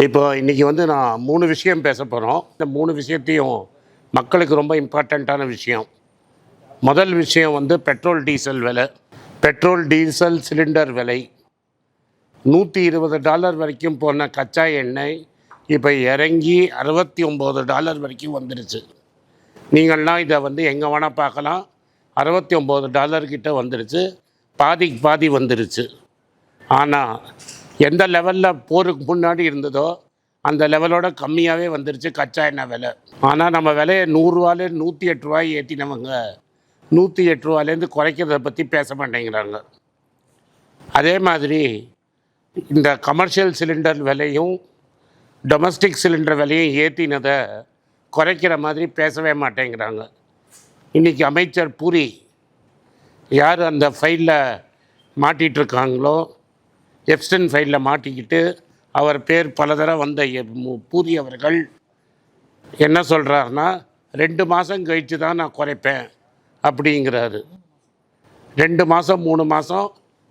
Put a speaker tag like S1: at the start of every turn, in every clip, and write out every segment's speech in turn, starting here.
S1: இப்போ இன்றைக்கி நான் 3 விஷயம் பேச போகிறோம். இந்த 3 விஷயத்தையும் மக்களுக்கு ரொம்ப இம்பார்ட்டண்ட்டான விஷயம். முதல் விஷயம் பெட்ரோல் டீசல் விலை. பெட்ரோல் டீசல் சிலிண்டர் விலை $120 வரைக்கும் போன கச்சா எண்ணெய் இப்போ இறங்கி $69 வரைக்கும் வந்துடுச்சு. நீங்கள்லாம் இதை எங்கே வேணால் பார்க்கலாம். $69 கிட்ட வந்துடுச்சு. பாதிக்கு பாதி வந்துடுச்சு. ஆனால் எந்த லெவலில் போருக்கு முன்னாடி இருந்ததோ அந்த லெவலோட கம்மியாகவே வந்துருச்சு கச்சா எண்ணெய் விலை. ஆனால் நம்ம விலையை $100 $108 ஏற்றினவங்க $108 குறைக்கிறத பற்றி பேச மாட்டேங்கிறாங்க. அதே மாதிரி இந்த கமர்ஷியல் சிலிண்டர் விலையும் டொமஸ்டிக் சிலிண்டர் விலையும் ஏற்றினதை குறைக்கிற மாதிரி பேசவே மாட்டேங்கிறாங்க. இன்றைக்கி அமைச்சர் பூரி யார் அந்த ஃபைலில் மாட்டிகிட்ருக்காங்களோ, எப்ஸ்டன் ஃபைலில் மாட்டிக்கிட்டு அவர் பேர் பல தடவை வந்த பூரி அவர்கள் என்ன சொல்கிறாருன்னா, 2 மாதம் கழித்து தான் நான் குறைப்பேன் அப்படிங்கிறாரு. 2 மாதம் 3 மாதம்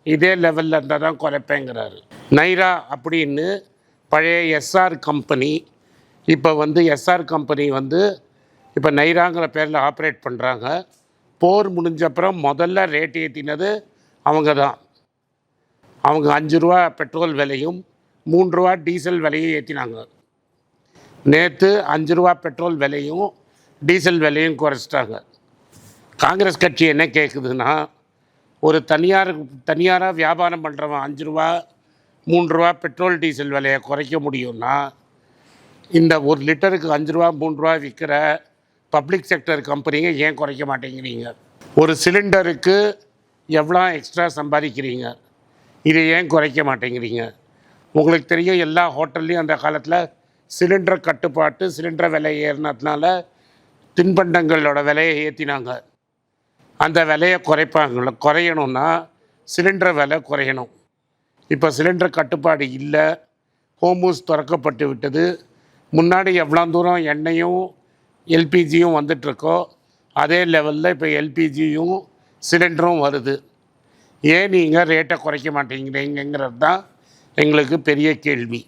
S1: இதே லெவலில் இருந்தால் தான் குறைப்பேங்கிறாரு. நைரா அப்படின்னு பழைய எஸ்ஆர் கம்பெனி இப்போ எஸ்ஆர் கம்பெனி இப்போ நைராங்கிற பேரில் ஆப்ரேட் பண்ணுறாங்க. போர் முடிஞ்சப்புறம் முதல்ல ரேட் ஏற்றினது அவங்க தான். அவங்க $5 பெட்ரோல் விலையும் $3 டீசல் விலையும் ஏற்றினாங்க. நேற்று $5 பெட்ரோல் விலையும் டீசல் விலையும் குறைச்சிட்டாங்க. காங்கிரஸ் கட்சி என்ன கேட்குதுன்னா, ஒரு தனியாராக வியாபாரம் பண்ணுறவன் $5 $3 பெட்ரோல் டீசல் விலையை குறைக்க முடியும்னா, இந்த 1 லிட்டருக்கு $5 $3 விற்கிற பப்ளிக் செக்டர் கம்பெனிங்க ஏன் குறைக்க மாட்டேங்கிறீங்க? ஒரு சிலிண்டருக்கு எவ்வளோ எக்ஸ்ட்ரா சம்பாதிக்கிறீங்க, இதை ஏன் குறைக்க மாட்டேங்கிறீங்க? உங்களுக்கு தெரியும், எல்லா ஹோட்டல்லையும் அந்த காலத்தில் சிலிண்டர் கட்டுப்பாட்டு, சிலிண்டர் விலை ஏறினதுனால தின்பண்டங்களோட விலையை ஏற்றினாங்க. அந்த விலையை குறையணும்னா சிலிண்டர் விலை குறையணும். இப்போ சிலிண்டர் கட்டுப்பாடு இல்லை, ஹோமூஸ் திறக்கப்பட்டு விட்டது. முன்னாடி எவ்வளோ தூரம் எண்ணெயும் எல்பிஜியும் வந்துட்டுருக்கோ அதே லெவலில் இப்போ எல்பிஜியும் சிலிண்டரும் வருது. ஏன் நீங்கள் ரேட்டை குறைக்க மாட்டேங்கிறீங்கிறது தான் எங்களுக்கு பெரிய கேள்வி.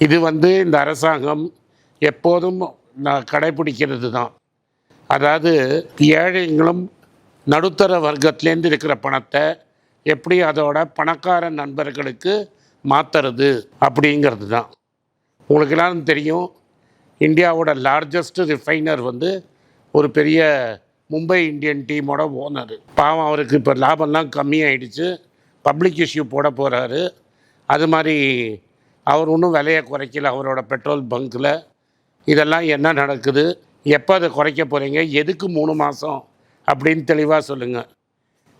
S1: இது இந்த அரசாங்கம் எப்போதும் கடைப்பிடிக்கிறது தான். அதாவது ஏழைங்களும் நடுத்தர வர்க்கத்துலேருந்து இருக்கிற பணத்தை எப்படி அதோட பணக்கார நண்பர்களுக்கு மாற்றுறது அப்படிங்கிறது தான். உங்களுக்கு எல்லாரும் தெரியும், இந்தியாவோட லார்ஜஸ்ட் ரிஃபைனர் ஒரு பெரிய மும்பை இந்தியன் டீமோட ஓனர். பாவம், அவருக்கு இப்போ லாபம்லாம் கம்மியாயிடுச்சு. பப்ளிக் இஷ்யூ போட போகிறாரு. அது மாதிரி அவர் ஒன்றும் விலையை குறைக்கல அவரோட பெட்ரோல் பங்க்கில். இதெல்லாம் என்ன நடக்குது? எப்போ அதை குறைக்க போகிறீங்க? எதுக்கு 3 மாதம் அப்படின்னு தெளிவாக சொல்லுங்கள்.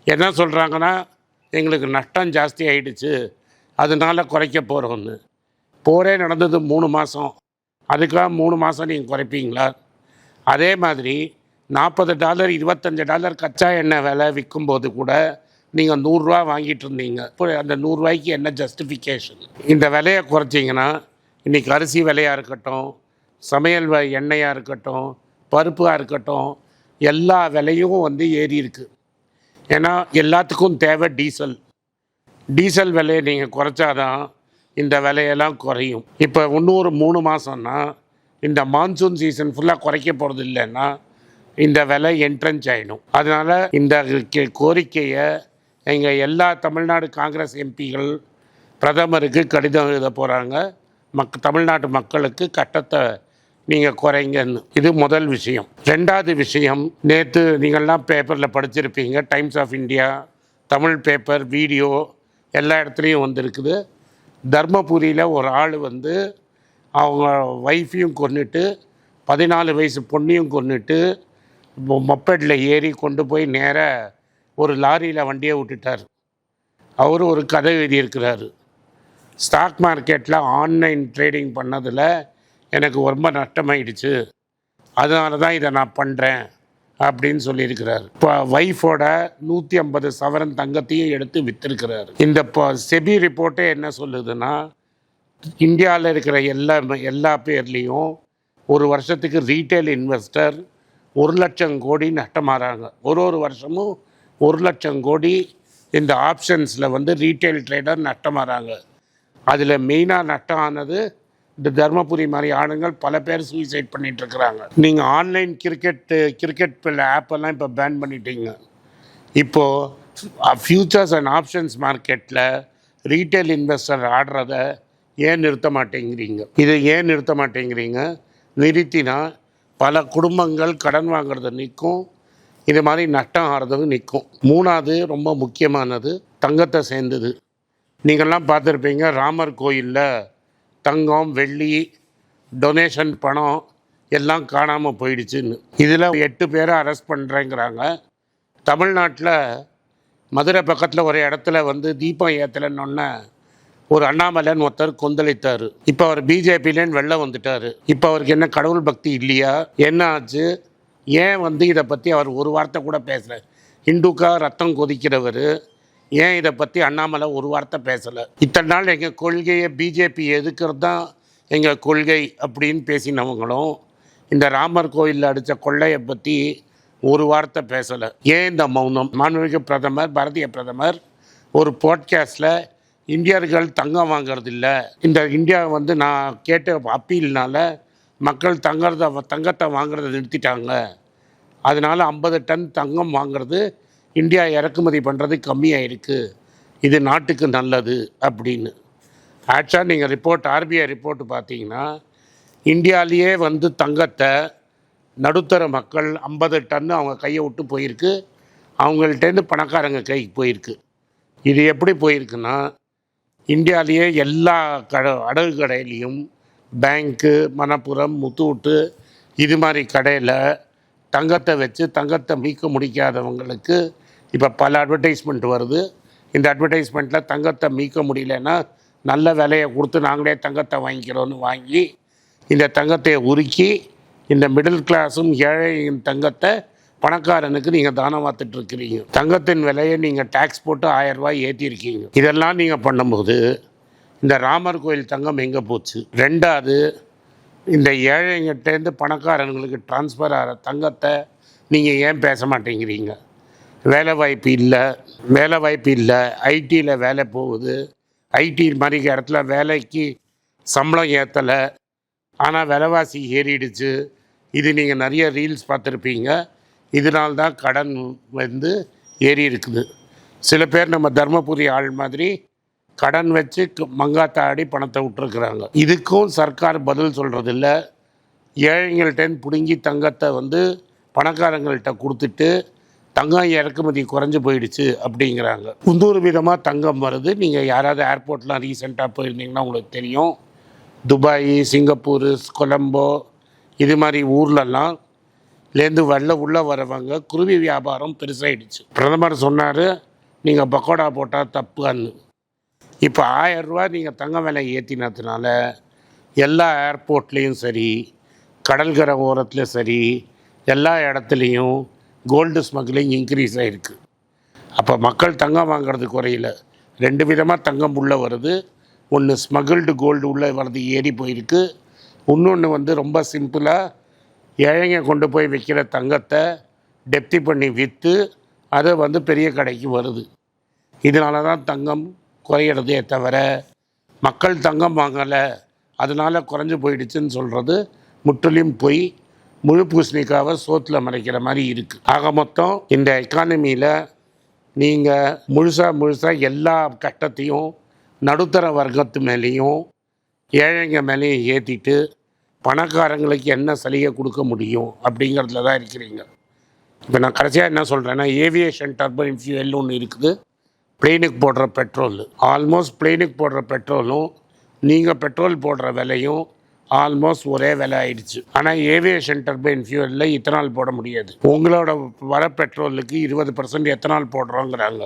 S1: என்ன சொல்கிறாங்கன்னா, எங்களுக்கு நஷ்டம் ஜாஸ்தி ஆகிடுச்சு, அதனால குறைக்க போகிறோன்னு. போரே நடந்தது 3 மாதம். அதுக்காக 3 மாதம் நீங்கள் குறைப்பீங்களா? அதே மாதிரி $40 $25 கச்சா எண்ணெய் விலை விற்கும்போது கூட நீங்கள் $100 வாங்கிட்டு இருந்தீங்க. இப்போ அந்த $100 என்ன ஜஸ்டிஃபிகேஷன்? இந்த விலையை குறைச்சிங்கன்னா இன்றைக்கி அரிசி விலையாக இருக்கட்டும், சமையல் எண்ணெயாக இருக்கட்டும், பருப்பாக இருக்கட்டும், எல்லா விலையும் ஏறி இருக்குது. ஏன்னா எல்லாத்துக்கும் தேவை டீசல். டீசல் விலையை நீங்கள் குறைச்சாதான் இந்த விலையெல்லாம் குறையும். இப்போ இன்னும் ஒரு 3 மாதம்னா இந்த மான்சூன் சீசன் ஃபுல்லாக குறைக்க போகிறது இல்லைன்னா இந்த விலை என்ட்ரன்ச் ஆகிடும். அதனால் இந்த கோரிக்கையை எங்கள் எல்லா தமிழ்நாடு காங்கிரஸ் எம்பிகள் பிரதமருக்கு கடிதம் எழுத போகிறாங்க. தமிழ்நாட்டு மக்களுக்கு கட்டத்தை நீங்கள் குறைங்கன்னு. இது முதல் விஷயம். 2வது விஷயம், நேற்று நீங்கள்லாம் பேப்பரில் படிச்சிருப்பீங்க, Times of India, Tamil paper, video எல்லா இடத்துலையும் வந்திருக்குது. தர்மபுரியில் ஒரு ஆள் அவங்க ஒய்ஃபையும் கொன்னுட்டு 14 வயசு பொண்ணையும் கொன்னுட்டு மொப்பேட்டில் ஏறி கொண்டு போய் நேராக ஒரு லாரியில் வண்டியை விட்டுட்டார். அவர் ஒரு கதை எழுதியிருக்கிறாரு. ஸ்டாக் மார்க்கெட்டில் ஆன்லைன் ட்ரேடிங் பண்ணதில் எனக்கு ரொம்ப நஷ்டமாயிடுச்சு, அதனால தான் இதை நான் பண்ணுறேன் அப்படின்னு சொல்லியிருக்கிறார். இப்போ ஒய்ஃபோட 150 சவரன் தங்கத்தையும் எடுத்து விற்றுருக்கிறார். இந்த செபி ரிப்போர்ட்டே என்ன சொல்லுதுன்னா, இந்தியாவில் இருக்கிற எல்லா பேர்லேயும் ஒரு வருஷத்துக்கு ரீட்டைல் இன்வெஸ்டர் 1 லட்சம் கோடி நஷ்டமாகறாங்க. ஒரு வருஷமும் 1 லட்சம் கோடி இந்த ஆப்ஷன்ஸில் ரீட்டைல் ட்ரேடர் நஷ்டமாகறாங்க. அதில் மெயினாக நட்டம் ஆனது இந்த தர்மபுரி மாதிரி ஆளுங்கள் பல பேர் சூசைட் பண்ணிகிட்ருக்குறாங்க. நீங்கள் ஆன்லைன் கிரிக்கெட் ஆப்பெல்லாம் இப்போ பேன் பண்ணிட்டீங்க. இப்போது ஃபியூச்சர்ஸ் அண்ட் ஆப்ஷன்ஸ் மார்க்கெட்டில் ரீட்டைல் இன்வெஸ்டர் ஆடுறத ஏன் நிறுத்த மாட்டேங்கிறீங்க? இதை ஏன் நிறுத்த மாட்டேங்கிறீங்க? நிறுத்தினா பல குடும்பங்கள் கடன் வாங்குறது நிற்கும், இது மாதிரி நட்டம் ஆடுறது நிற்கும். மூணாவது ரொம்ப முக்கியமானது தங்கத்தை சேர்ந்தது. நீங்கள்லாம் பார்த்துருப்பீங்க, ராமர் கோயிலில் தங்கம் வெள்ளி டொனேஷன் பணம் எல்லாம் காணாமல் போயிடுச்சுன்னு. இதில் 8 பேரை அரெஸ்ட் பண்ணுறேங்கிறாங்க. தமிழ்நாட்டில் மதுரை பக்கத்தில் ஒரு இடத்துல வந்து தீபம் ஏற்றலைன்னொன்னே ஒரு அண்ணாமலைன்னு ஒருத்தர் கொந்தளித்தார். இப்போ அவர் பிஜேபியிலேன்னு வெளில வந்துட்டார். இப்போ அவருக்கு என்ன கடவுள் பக்தி இல்லையா? என்ன ஆச்சு? ஏன் வந்து இதை பற்றி அவர் ஒரு வார்த்தை கூட பேசலை? இந்துக்காக ரத்தம் கொதிக்கிறவர் ஏன் இதை பற்றி அண்ணாமலை ஒரு வார்த்தை பேசலை? இத்தனை நாள் எங்கள் கொள்கையை பிஜேபி எதுக்கிறது தான் எங்கள் கொள்கை அப்படின்னு பேசினவங்களும் இந்த ராமர் கோயிலில் அடித்த கொள்ளையை பற்றி ஒரு வார்த்தை பேசலை. ஏன் இந்த மௌனம்? மாண்புமிகு பிரதமர், பாரதிய பிரதமர் ஒரு பாட்காஸ்டில் இந்தியர்கள் தங்கம் வாங்கிறது இல்லை, இந்த இந்தியா வந்து நான் கேட்ட அப்பீல்னால மக்கள் தங்கத்தை வாங்குறதை நிறுத்திட்டாங்க, அதனால் 50 டன் தங்கம் வாங்கிறது இந்தியா இறக்குமதி பண்ணுறது கம்மியாயிருக்கு, இது நாட்டுக்கு நல்லது அப்படின்னு. ஆக்சுவலாக நீங்கள் ஆர்பிஐ ரிப்போர்ட்டு பார்த்தீங்கன்னா இந்தியாவிலேயே வந்து தங்கத்தை நடுத்தர மக்கள் 50 டன்னு அவங்க கையை விட்டு போயிருக்கு, அவங்கள்ட்டேருந்து பணக்காரங்க கைக்கு போயிருக்கு. இது எப்படி போயிருக்குன்னா, இந்தியாவிலேயே எல்லா அடகு கடையிலையும் பேங்க்கு, மணப்புரம், முத்தூட்டு இது மாதிரி கடையில் தங்கத்தை வச்சு தங்கத்தை மீட்க முடிக்காதவங்களுக்கு இப்போ பல அட்வர்டைஸ்மெண்ட் வருது. இந்த அட்வர்டைஸ்மெண்ட்டில் தங்கத்தை மீட்க முடியலன்னா நல்ல விலையை கொடுத்து நாங்களே தங்கத்தை வாங்கிக்கிறோன்னு வாங்கி இந்த தங்கத்தை உருக்கி இந்த மிடில் கிளாஸும் ஏழையின் தங்கத்தை பணக்காரனுக்கு நீங்கள் தானம் பார்த்துட்ருக்கிறீங்க. தங்கத்தின் விலையை நீங்கள் டேக்ஸ் போட்டு 1000 ரூபாய் ஏற்றிருக்கீங்க. இதெல்லாம் நீங்கள் பண்ணும்போது இந்த ராமர் கோயில் தங்கம் எங்கே போச்சு? ரெண்டாவது, இந்த ஏழைங்கிட்டேருந்து பணக்காரங்களுக்கு டிரான்ஸ்ஃபர் ஆகிற தங்கத்தை நீங்கள் ஏன் பேச மாட்டேங்கிறீங்க? வேலைவாய்ப்பு இல்லை, ஐடியில் வேலை போகுது, ஐடி மாதிரி இடத்துல வேலைக்கு சம்பளம் ஏற்றலை, ஆனால் விலைவாசி ஏறிடுச்சு. இது நீங்கள் நிறைய ரீல்ஸ் பார்த்துருப்பீங்க. இதனால்தான் கடன் வந்து ஏறி இருக்குது. சில பேர் நம்ம தர்மபுரி ஆள் மாதிரி கடன் வச்சு மங்காத்தாடி பணத்தை விட்டுருக்குறாங்க. இதுக்கும் சர்க்கார் பதில் சொல்கிறதில்ல. ஏழைங்கள்டேன்னு பிடுங்கி தங்கத்தை வந்து பணக்காரங்கள்கிட்ட கொடுத்துட்டு தங்கம் இறக்குமதி குறைஞ்சி போயிடுச்சு அப்படிங்கிறாங்க. 300 விதமாக தங்கம் வருது. நீங்கள் யாராவது ஏர்போர்ட்லாம் ரீசெண்டாக போயிருந்தீங்கன்னா உங்களுக்கு தெரியும். துபாய், சிங்கப்பூர், கொலம்போ இது மாதிரி ஊர்லலாம் லேருந்து உள்ளே வரவங்க குருவி வியாபாரம் பெருசாகிடுச்சு. பிரதமர் சொன்னார், நீங்கள் பக்கோடா போட்டால் தப்புன்னு. இப்போ 1000 ரூபா நீங்கள் தங்க விலை ஏற்றினதுனால எல்லா ஏர்போர்ட்லேயும் சரி, கடல்கரை ஓரத்துலையும் சரி, எல்லா இடத்துலையும் கோல்டு ஸ்மக்லிங் இன்க்ரீஸ் ஆகிருக்கு. அப்போ மக்கள் தங்கம் வாங்கிறது குறையில. 2 விதமாக தங்கம் உள்ளே வருது. ஒன்று ஸ்மகிள்டு கோல்டு உள்ளே வர்றது ஏறி போயிருக்கு. இன்னொன்று வந்து ரொம்ப சிம்பிளாக ஏழைங்க கொண்டு போய் விற்கிற தங்கத்தை டெப்தி பண்ணி விற்று அதை வந்து பெரிய கடைக்கு வருது. இதனால தான் தங்கம் குறையிறதே தவிர மக்கள் தங்கம் வாங்கலை அதனால் குறைஞ்சி போயிடுச்சுன்னு சொல்கிறது முற்றிலும் போய் முழு பூசணிக்காவை சோத்தில் மறைக்கிற மாதிரி இருக்குது. ஆக மொத்தம் இந்த எக்கானமியில் நீங்கள் முழுசாக எல்லா கட்டத்தையும் நடுத்தர வர்க்கத்து மேலேயும் ஏழைங்க மேலேயும் ஏற்றிட்டு பணக்காரங்களுக்கு என்ன சலுகை கொடுக்க முடியும் அப்படிங்கிறதுல தான் இருக்கிறீங்க. இப்போ நான் கடைசியாக என்ன சொல்கிறேன்னா, ஏவியேஷன் டர்பைன் ஃபியூயல்னு ஒன்று இருக்குது, பிளெயினுக்கு போடுற பெட்ரோல். ஆல்மோஸ்ட் பிளெயினுக்கு போடுற பெட்ரோலும் நீங்கள் பெட்ரோல் போடுற விலையும் ஆல்மோஸ்ட் ஒரே விலை ஆயிடுச்சு. ஆனால் ஏவியேஷன் டர்பைன் ஃபியூயலில் இத்தனால் போட முடியாது. உங்களோட வர பெட்ரோலுக்கு 20% எத்தனால் போடுறோங்கிறாங்க.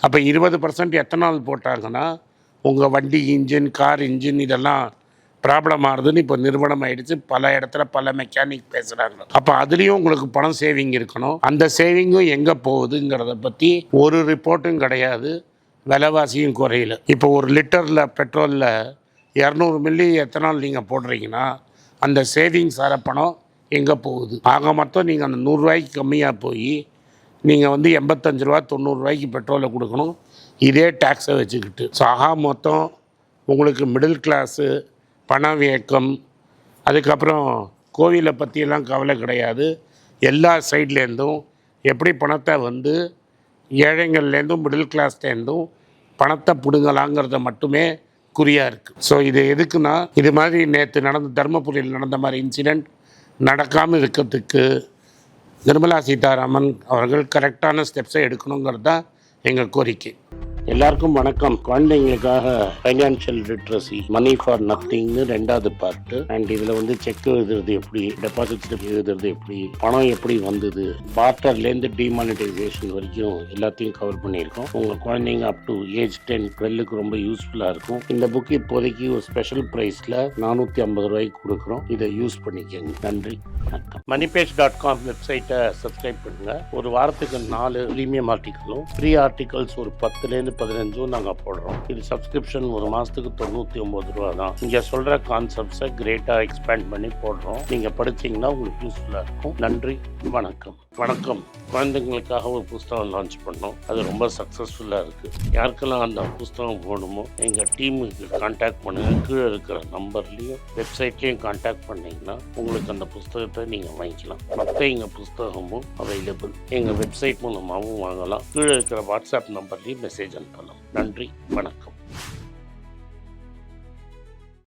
S1: அப்போ 20% எத்தனால் போட்டாங்கன்னா உங்கள் வண்டி இன்ஜின், கார் இன்ஜின் இதெல்லாம் ப்ராப்ளம் ஆகுதுன்னு இப்போ நிறுவனம் ஆகிடுச்சு. பல இடத்துல பல மெக்கானிக் பேசுகிறாங்க. அப்போ அதுலேயும் உங்களுக்கு பணம் சேவிங் இருக்கணும். அந்த சேவிங்கும் எங்கே போகுதுங்கிறத பற்றி ஒரு ரிப்போர்ட்டும் கிடையாது. விலைவாசியும் குறையில. இப்போ ஒரு லிட்டரில் பெட்ரோலில் 200 மில்லி எத்தனால் நீங்கள் போடுறீங்கன்னா அந்த சேவிங்ஸ் ஆகிற பணம் எங்கே போகுது? ஆக மொத்தம் நீங்கள் அந்த 100 ரூபாய்க்கு கம்மியாக போய் நீங்கள் வந்து 85 ரூபா 90 ரூபாய்க்கு பெட்ரோலை கொடுக்கணும், இதே டேக்ஸை வச்சுக்கிட்டு. ஸோ ஆக மொத்தம் உங்களுக்கு மிடில் கிளாஸு, பணவீக்கம், அதுக்கப்புறம் கோவிலை பற்றியெல்லாம் கவலை கிடையாது. எல்லா சைட்லேருந்தும் எப்படி பணத்தை வந்து ஏழைங்கள்லேருந்தும் மிடில் கிளாஸ்லேருந்தும் பணத்தை பிடுங்கலாங்கிறத மட்டுமே குறியாக இருக்குது. ஸோ இது எதுக்குன்னா, இது மாதிரி நேற்று நடந்த தர்மபுரியில் நடந்த மாதிரி இன்சிடெண்ட் நடக்காமல் இருக்கிறதுக்கு நிர்மலா சீதாராமன் அவர்கள் கரெக்டான ஸ்டெப்ஸை எடுக்கணுங்கிறது தான் எங்கள் கோரிக்கை. எல்லாருக்கும் வணக்கம். குழந்தைங்களுக்காக ஃபைனான்ஷியல் லிட்ரஸி, மணி ஃபார் நத்திங்னு 2வது பார்ட்டு. அண்ட் இதில் வந்து செக் எழுதுறது எப்படி, டெபாசிட் ஸ்லிப் எழுதுறது எப்படி, பணம் எப்படி வந்தது, பார்ட்டர்லேருந்து டிமானிட்டைசேஷன் வரைக்கும் எல்லாத்தையும் கவர் பண்ணியிருக்கோம். உங்கள் குழந்தைங்க அப் டு ஏஜ் 10-12க்கு ரொம்ப யூஸ்ஃபுல்லாக இருக்கும். இந்த புக் இப்போதைக்கு ஒரு ஸ்பெஷல் ப்ரைஸில் 450 ரூபாய்க்கு கொடுக்குறோம். இதை யூஸ் பண்ணிக்கங்க. நன்றி, வணக்கம். moneypage.com வெப்சைட்டை சப்ஸ்கிரைப் பண்ணுங்கள். ஒரு வாரத்துக்கு 4 ப்ரீமியம் ஆர்டிக்கலும், ஃப்ரீ ஆர்டிகல்ஸ் ஒரு 10லேருந்து 15 நாங்கள் போடுறோம். இது சப்ஸ்கிரிப்ஷன் ஒரு மாதத்துக்கு 99 ரூபா தான். இங்கே சொல்கிற கான்செப்ட்ஸை கிரேட்டாக எக்ஸ்பேண்ட் பண்ணி போடுறோம். நீங்கள் படித்தீங்கன்னா உங்களுக்கு யூஸ்ஃபுல்லாக இருக்கும். நன்றி, வணக்கம். வணக்கம். குழந்தைங்களுக்காக ஒரு புஸ்தகம் லான்ச் பண்ணோம். அது ரொம்ப சக்ஸஸ்ஃபுல்லாக இருக்குது. யாருக்கெல்லாம் அந்த புஸ்தகம் போகணுமோ எங்கள் டீமுக்கு கான்டாக்ட் பண்ணுங்கள். கீழே இருக்கிற நம்பர்லேயும் வெப்சைட்லேயும் கான்டாக்ட் பண்ணிங்கன்னா உங்களுக்கு அந்த புஸ்தகத்தை நீங்கள் வாங்கிக்கலாம். மற்ற எங்கள் புஸ்தகமும் அவைலபிள். எங்கள் வெப்சைட் மூலமாகவும் வாங்கலாம். கீழே இருக்கிற வாட்ஸ்அப் நம்பர்லேயும் மெசேஜ் அனுப்பலாம். நன்றி, வணக்கம்.